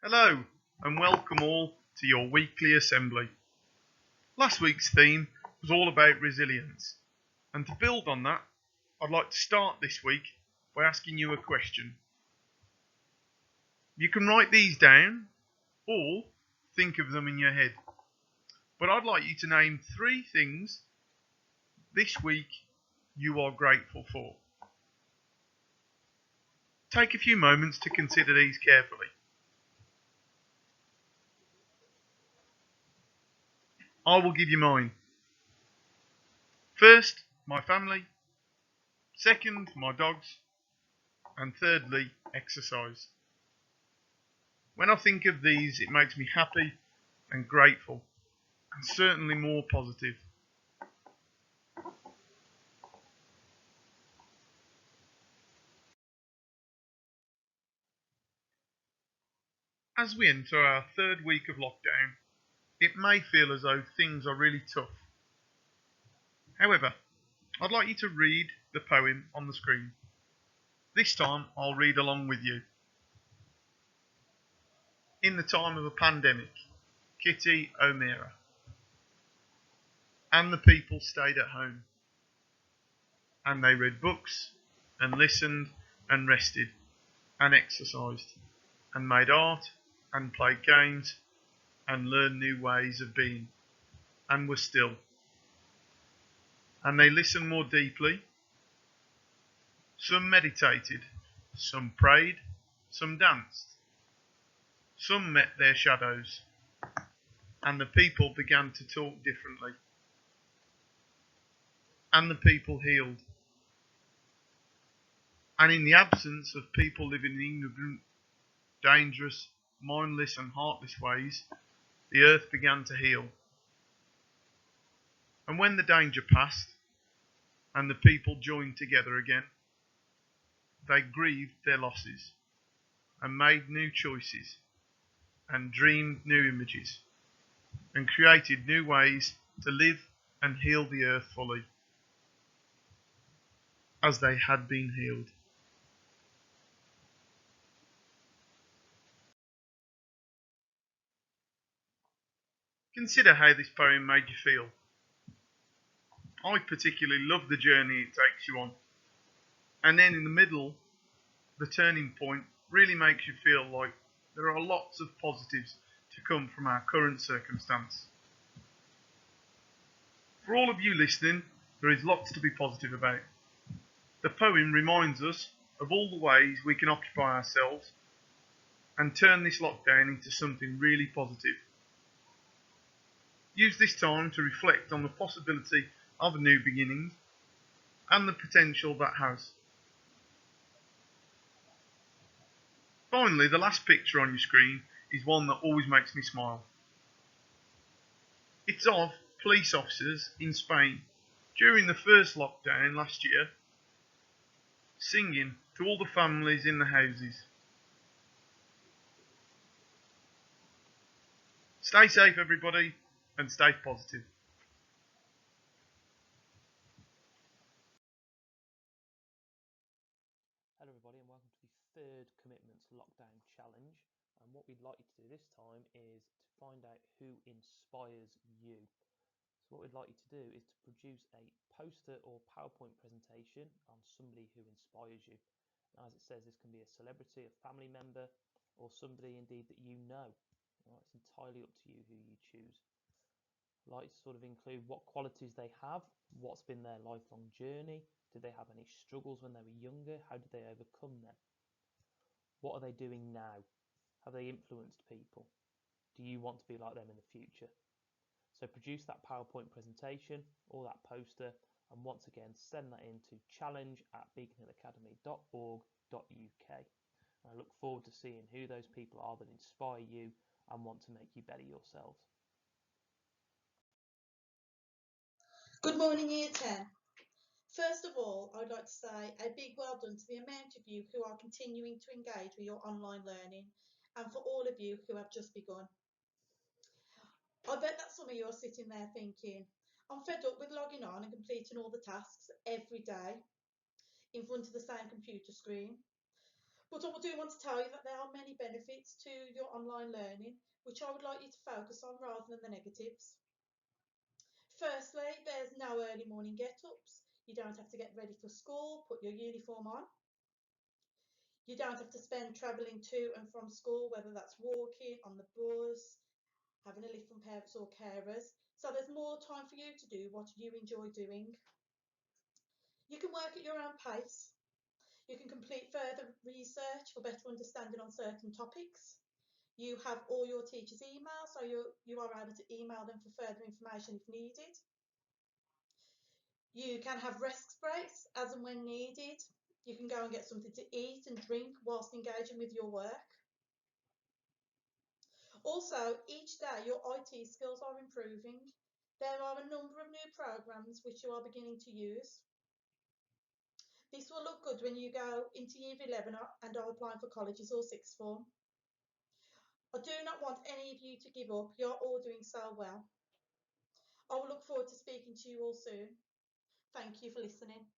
Hello, and welcome all to your weekly assembly. Last week's theme was all about resilience, and to build on that, I'd like to start this week by asking you a question. You can write these down or think of them in your head, but I'd like you to name 3 things this week you are grateful for. Take a few moments to consider these carefully. I will give you mine. First, my family. Second, my dogs. And thirdly, exercise. When I think of these, it makes me happy and grateful, and certainly more positive. As we enter our 3rd week of lockdown, it may feel as though things are really tough. However, I'd like you to read the poem on the screen. This time I'll read along with you. In the time of a pandemic, Kitty O'Meara. And the people stayed at home. And they read books, and listened, and rested, and exercised, and made art, and played games, and learned new ways of being, and were still. And they listened more deeply. Some meditated, some prayed, some danced. Some met their shadows, and the people began to talk differently. And the people healed. And in the absence of people living in ignorant, dangerous, mindless and heartless ways, the earth began to heal. And when the danger passed, and the people joined together again, they grieved their losses, and made new choices, and dreamed new images, and created new ways to live and heal the earth fully, as they had been healed. Consider how this poem made you feel. I particularly love the journey it takes you on. And then in the middle, the turning point really makes you feel like there are lots of positives to come from our current circumstance. For all of you listening, there is lots to be positive about. The poem reminds us of all the ways we can occupy ourselves and turn this lockdown into something really positive. Use this time to reflect on the possibility of new beginnings and the potential that has. Finally, the last picture on your screen is one that always makes me smile. It's of police officers in Spain during the first lockdown last year, singing to all the families in the houses. Stay safe, everybody, and stay positive. Hello everybody and welcome to the 3rd Commitments Lockdown Challenge, and what we'd like you to do this time is to find out who inspires you. So what we'd like you to do is to produce a poster or PowerPoint presentation on somebody who inspires you. Now, as it says, this can be a celebrity, a family member, or somebody indeed that you know. Right, it's entirely up to you who you choose. I'd like to sort of include what qualities they have, what's been their lifelong journey, did they have any struggles when they were younger, how did they overcome them? What are they doing now? Have they influenced people? Do you want to be like them in the future? So produce that PowerPoint presentation or that poster, and once again send that in to challenge@beaconhillacademy.org.uk. I look forward to seeing who those people are that inspire you and want to make you better yourselves. Good morning, Year 10. First of all, I would like to say a big well done to the amount of you who are continuing to engage with your online learning, and for all of you who have just begun. I bet that some of you are sitting there thinking, I'm fed up with logging on and completing all the tasks every day in front of the same computer screen. But I do want to tell you that there are many benefits to your online learning, which I would like you to focus on rather than the negatives. Firstly, there's no early morning get-ups. You don't have to get ready for school, put your uniform on. You don't have to spend travelling to and from school, whether that's walking, on the bus, having a lift from parents or carers. So there's more time for you to do what you enjoy doing. You can work at your own pace. You can complete further research for better understanding on certain topics. You have all your teachers' emails, so you are able to email them for further information if needed. You can have rest breaks as and when needed. You can go and get something to eat and drink whilst engaging with your work. Also, each day your IT skills are improving. There are a number of new programs which you are beginning to use. This will look good when you go into Year 11 and are applying for colleges or sixth form. I do not want any of you to give up. You're all doing so well. I will look forward to speaking to you all soon. Thank you for listening.